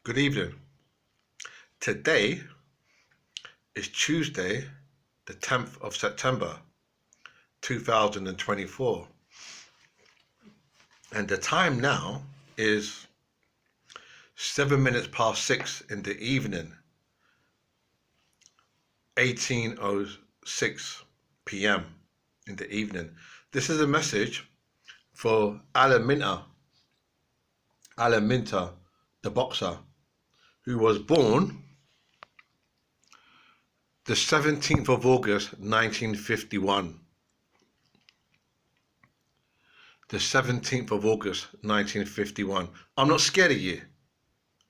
Good evening. Today is Tuesday, the 10th of September, 2024. And the time now is 7 minutes past 6 in the evening, 18:06 p.m. in the evening. This is a message for Alan Minter, the boxer, who was born the 17th of August, 1951. The 17th of August, 1951. I'm not scared of you.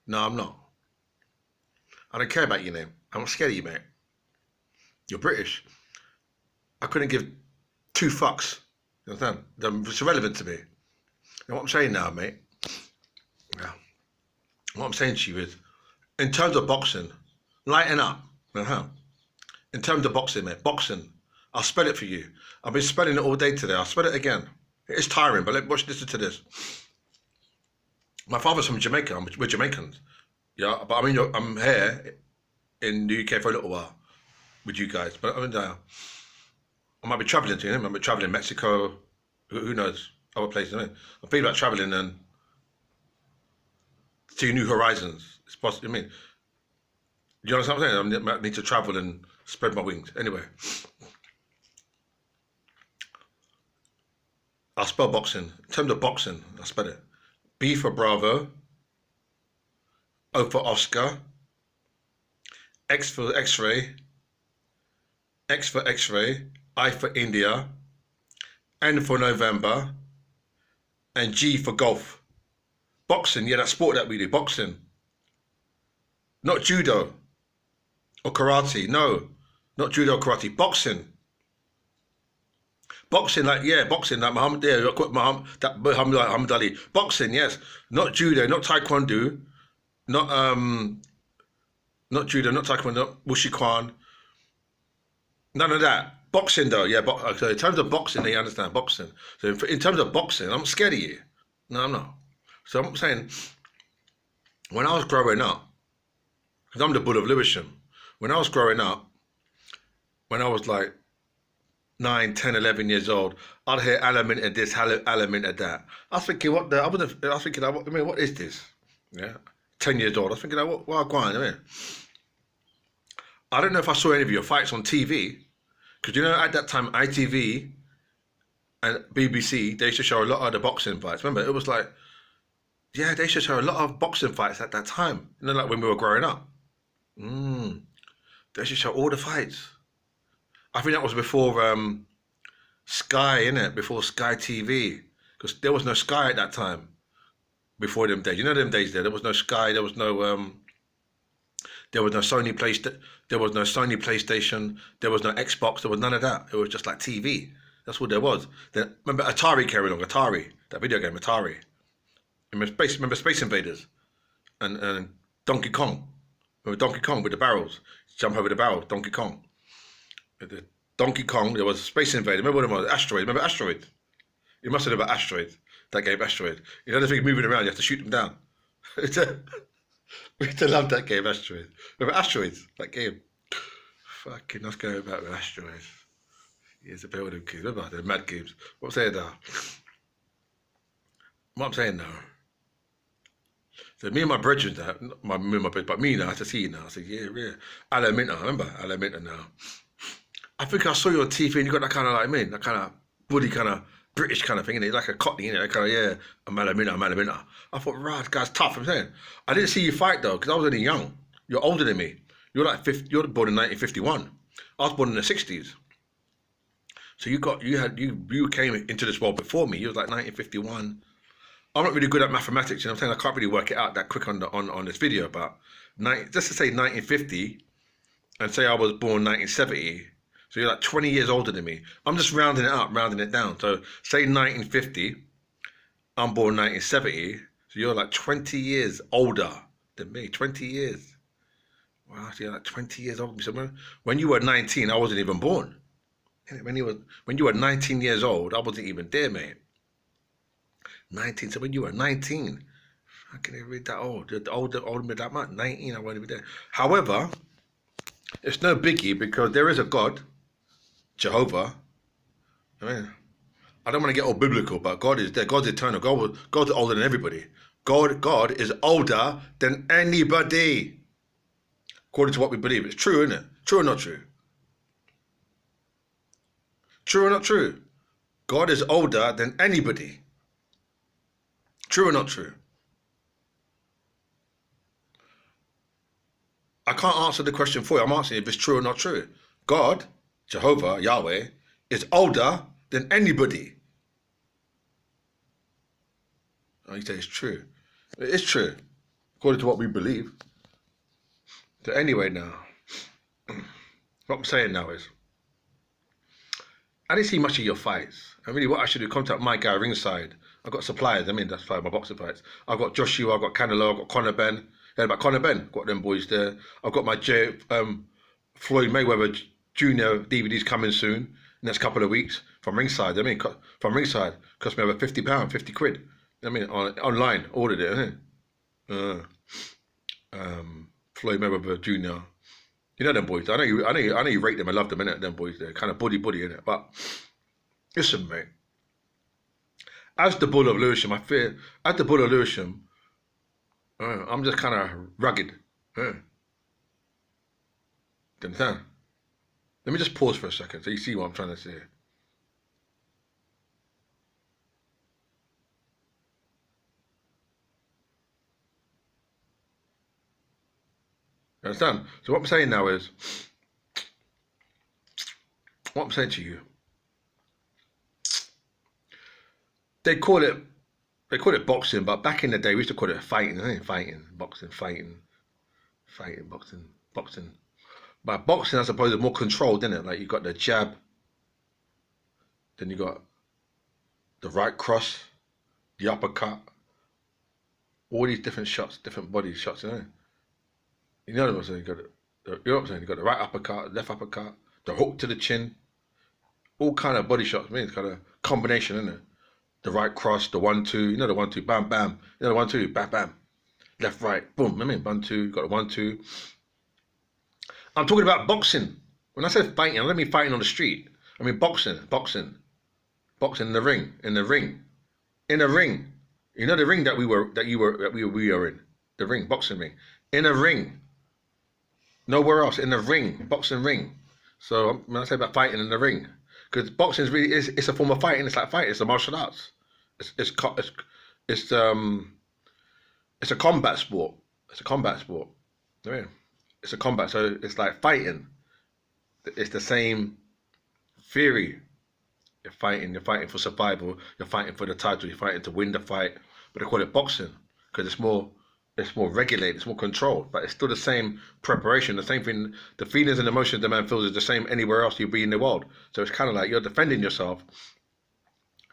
No, I'm not. I don't care about your name. I'm not scared of you, mate. You're British. I couldn't give two fucks. You understand? It's irrelevant to me. And what I'm saying now, mate, yeah, what I'm saying to you is, in terms of boxing, lighten up. In terms of boxing, mate, boxing, I'll spell it for you. I've been spelling it all day today. I'll spell it again. It's tiring, but listen to this. My father's from Jamaica. We're Jamaicans. Yeah, but I'm here in the UK for a little while with you guys. But I might be travelling to you. I might be travelling Mexico. Who knows? Other places. I'm thinking about travelling and see new horizons. It's possible. You understand what I'm saying? I need to travel and spread my wings. Anyway, I'll spell boxing. In terms of boxing, I'll spell it. B for Bravo, O for Oscar, X for X-ray, X for X-ray, I for India, N for November, and G for golf. Boxing, yeah, that sport that we do, boxing. Not judo or karate, no. Not judo or karate, boxing. Boxing, boxing, like Muhammad Ali. Boxing, yes. Not judo, not taekwondo, not judo, not taekwondo, not wushiquan. None of that. Boxing though, yeah. So in terms of boxing, you understand boxing. So in terms of boxing, I'm scared of you. No, I'm not. So I'm saying, when I was growing up, because I'm the bull of Lewisham, when I was growing up, when I was like 9, 10, 11 years old, I'd hear element of this, element of that. I was thinking, what is this? Yeah, 10 years old. I was thinking, what going on? I don't know if I saw any of your fights on TV, because at that time ITV and BBC, they used to show a lot of the boxing fights. Remember, it was like, yeah, they used to show a lot of boxing fights at that time. Like when we were growing up. They used to show all the fights. I think that was before Sky, innit? Before Sky TV, because there was no Sky at that time. Before them days, them days there was no Sky, there was no Sony PlayStation, there was no Sony PlayStation, there was no Xbox, there was none of that. It was just like TV. That's what there was. Then remember Atari came along, that video game, Atari. Remember Space Invaders and Donkey Kong. Remember Donkey Kong with the barrels, jump over the barrels, Donkey Kong. The Donkey Kong, there was Space Invader. Remember what it was? Asteroid. Remember Asteroid? You must have known about Asteroid. That game, Asteroid. The thing moving around, you have to shoot them down. We used to love that game, Asteroid. Remember Asteroids? That game. Fucking, let's go back with Asteroids. Years of building games. Remember the mad games. What I'm saying now. So me and my brethren, but me now, I have to see you now. I said, yeah. Alan Minter, remember? Alan Minter now. I think I saw you on TV and you got that kind of that kind of bully, kind of British kind of thing, innit? Like a cockney, innit? I'm Alan Minter. I thought, right, this guy's tough. I'm saying, I didn't see you fight though, because I was only young. You're older than me. You're born in 1951. I was born in the 60s. So you came into this world before me. You was like 1951. I'm not really good at mathematics, I'm saying? I can't really work it out that quick on this video, but just to say 1950 and say I was born 1970. So you're like 20 years older than me. I'm just rounding it up, rounding it down. So say 1950, I'm born 1970. So you're like 20 years older than me, 20 years. Wow, so you're like 20 years older. So when you were 19, I wasn't even born. When you were 19 years old, I wasn't even there, mate. 19, so when you were 19, How can they read that old? The older me that much, 19, I won't be there. However, it's no biggie because there is a God, Jehovah. I mean, I don't want to get all biblical, but God is there. God's eternal. God's older than everybody. God is older than anybody, according to what we believe. It's true, isn't it? True or not true? True or not true? God is older than anybody. True or not true? I can't answer the question for you. I'm asking if it's true or not true. God, Jehovah, Yahweh, is older than anybody. Oh, you say it's true. It is true, according to what we believe. So anyway now, what I'm saying now is, I didn't see much of your fights. And really what I should do, contact my guy ringside. I've got suppliers, that's my boxing fights. I've got Joshua, I've got Canelo, I've got Conor Ben. Yeah, about Conor Ben, got them boys there. I've got my Floyd Mayweather Jr. DVDs coming soon, next couple of weeks, from ringside. From ringside, cost me over £50, 50 quid. Online, ordered it, Floyd Mayweather Jr. You know them boys. I know you rate them and love them, innit? Them boys, they're kind of buddy, innit? But listen, mate. As the Bull of Lewisham, I'm just kind of rugged. Do you understand? Let me just pause for a second so you see what I'm trying to say. You understand? So what I'm saying now is, what I'm saying to you, they call it boxing, but back in the day we used to call it fighting. Boxing. But boxing, I suppose, is more controlled, isn't it? Like you got the jab, then you got the right cross, the uppercut, all these different shots, different body shots, You know what I'm saying? You know what I'm saying? You got the right uppercut, left uppercut, the hook to the chin, all kind of body shots. It's kind of combination, isn't it? The right cross, the 1-2, the 1-2, bam, bam. The 1-2, bam, bam. Left, right, boom. 1-2, you got the 1-2. I'm talking about boxing. When I said fighting, I don't mean fighting on the street. I mean boxing. Boxing in the ring. You know the ring that we are in. The ring, boxing ring. In a ring. Nowhere else. In the ring, boxing ring. So when I say about fighting in the ring, because boxing it's a form of fighting. It's like fighting. It's a martial arts. It's a combat sport. It's a combat sport. Yeah. It's a combat. So it's like fighting. It's the same theory. You're fighting for survival. You're fighting for the title. You're fighting to win the fight. But they call it boxing because it's more regulated. It's more controlled. But it's still the same preparation. The same thing. The feelings and emotions the man feels is the same anywhere else you be in the world. So it's kind of like you're defending yourself.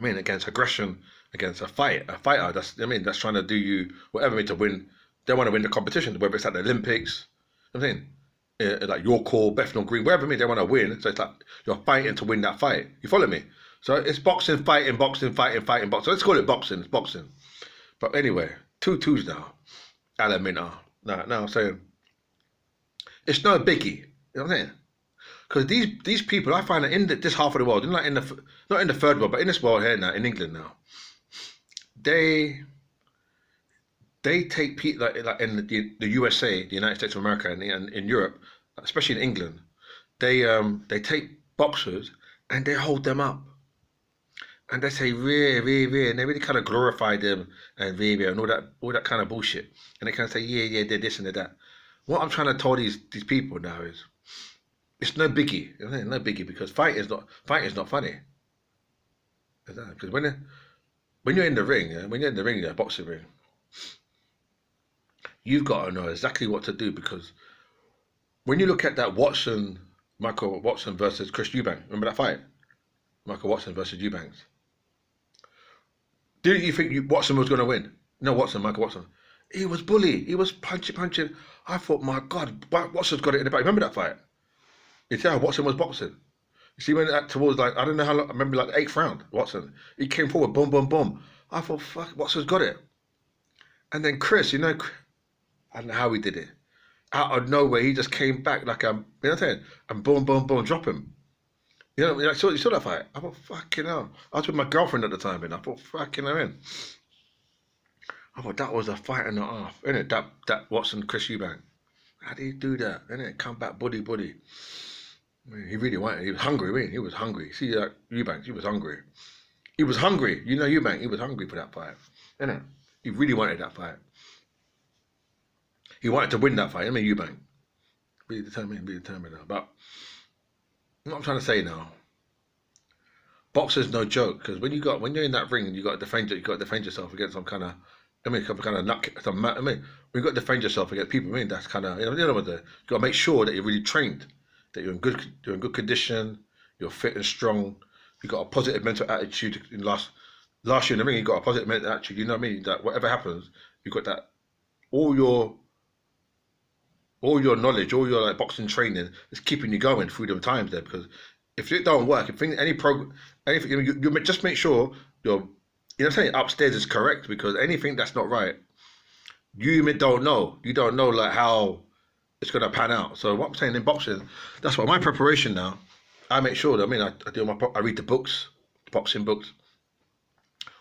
Against aggression, against a fighter. That's trying to do you whatever to win. They want to win the competition, whether it's at the Olympics. Like your call, Bethnal Green, wherever they want to win. So it's like you're fighting to win that fight. You follow me? So it's boxing, fighting, boxing. Let's call it boxing. It's boxing. But anyway, 2-2s now. Alamina. Now I'm saying it's no biggie. You know what I'm saying? Because these people, I find that in this half of the world, not in the third world, but in this world here now, in England now, they take people like in the USA, the United States of America, and in Europe, especially in England, they take boxers and they hold them up, and they say and they really kind of glorify them and and all that kind of bullshit, and they kind of say they're this and they're that. What I'm trying to tell these people now is, it's no biggie, no biggie, because fighting is not funny. Because when you're in the ring, the boxing ring, you've got to know exactly what to do, because when you look at that Michael Watson versus Chris Eubank, remember that fight? Michael Watson versus Eubanks. Didn't you think Watson was going to win? No, Michael Watson. He was bully. He was punching. I thought, my God, Watson's got it in the back. Remember that fight? You see how Watson was boxing? You see when towards I don't know how long, I remember the 8th round, Watson. He came forward, boom, boom, boom. I thought, fuck, Watson's got it. And then Chris, I don't know how he did it. Out of nowhere, he just came back like you know what I'm saying? And boom, boom, boom, drop him. You saw that fight? I thought, fucking hell. I was with my girlfriend at the time, and I thought, fucking hell, in. I thought that was a fight and a half, innit? That Watson, Chris Eubank. How did he do that? Innit? Come back, buddy. He really wanted. He was hungry, man. He was hungry. See that Eubank? He was hungry. He was hungry. Eubank. He was hungry for that fight, innit? He really wanted that fight. He wanted to win that fight. Eubank. Be determined now. But what I'm trying to say now, boxing's no joke, because when you're in that ring, you got to defend yourself against some kind of, some kind of nut. When you got to defend yourself against people, that's kind of, you got to make sure that you're really trained, that you're in good condition, you're fit and strong, you got a positive mental attitude. In last year in the ring, you got a positive mental attitude. You know what I mean? That whatever happens, you got that all your knowledge, all your boxing training is keeping you going through them times there. Because if it don't work, anything, you just make sure upstairs is correct. Because anything that's not right, you don't know. You don't know like how it's gonna pan out. So what I'm saying in boxing, that's why my preparation now. I make sure that I read the books, boxing books.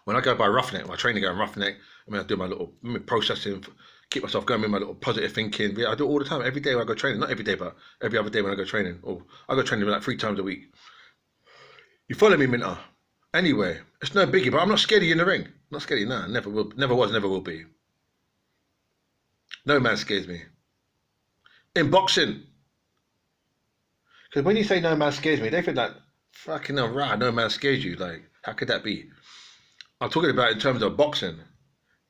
When I go by Roughneck, my training going Roughneck, I do my little processing. Keep myself going with my little positive thinking. Yeah, I do it all the time. Every day when I go training, not every day, but every other day when I go training. Or I go training like 3 times a week. You follow me, Minter? Anyway, it's no biggie, but I'm not scared of you in the ring. Not scared of you, nah. Never will, never was, never will be. No man scares me. In boxing. Because when you say no man scares me, they think like, fucking hell, right, no man scares you. Like, how could that be? I'm talking about in terms of boxing.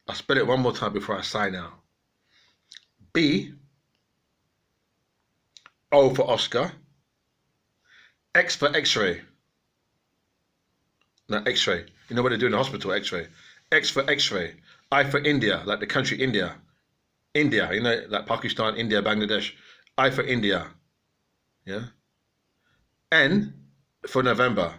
I'll spell it one more time before I sign out. B, O for Oscar, X for X-ray. No, X-ray. You know what they do in the hospital, X-ray. X for X-ray. I for India, like the country India. India, like Pakistan, India, Bangladesh. I for India. Yeah. N for November.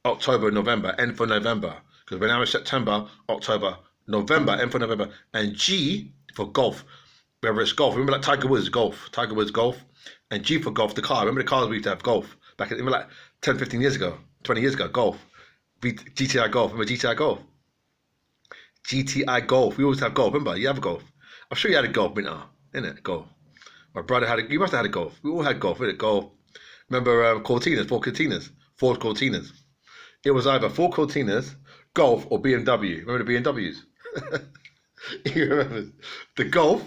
October, November. N for November. Because when I was September, October, November, N for November. And G for golf. Whether it's golf. Remember like Tiger Woods, golf. Tiger Woods, golf. And G for golf, the car. Remember the cars we used to have, golf. Back in, like 10, 15 years ago. 20 years ago, golf. GTI golf. Remember GTI golf? GTI golf. We always have golf. Remember? You have a golf. I'm sure you had a golf, innit? Golf. My brother had you must have had a golf. We all had golf, innit? Golf. Remember Cortinas, Ford Cortinas. It was either Ford Cortinas, golf, or BMW. Remember the BMWs? You remember? The golf,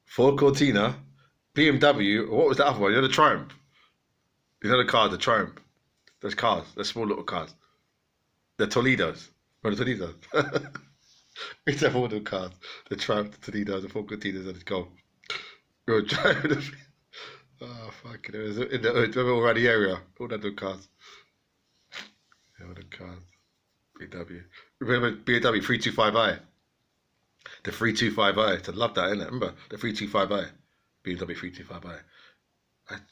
Ford Cortina, BMW, or what was the other one? The Triumph. The car, the Triumph. Those cars, those small little cars. The Toledos. Remember the Toledos? We used to have all the cars. The Triumph, the Toledos, the Ford Cortinas, and the golf. We were driving them. Oh, fucking it was in the hood. Remember all around the area? All that little cars. Yeah, all the cars. BMW. Remember BMW 325i? The 325i. I love that, innit? Remember the 325i? BMW 325i.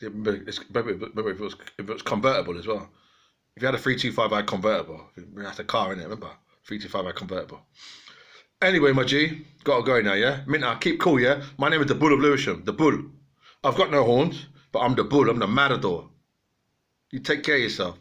Remember if it was convertible as well. If you had a 325i convertible, that's a car, innit? Remember? 325i convertible. Anyway, my G, gotta go now, yeah? Minter, keep cool, yeah? My name is the Bull of Lewisham, the Bull. I've got no horns, but I'm the Bull, I'm the Matador. You take care of yourself.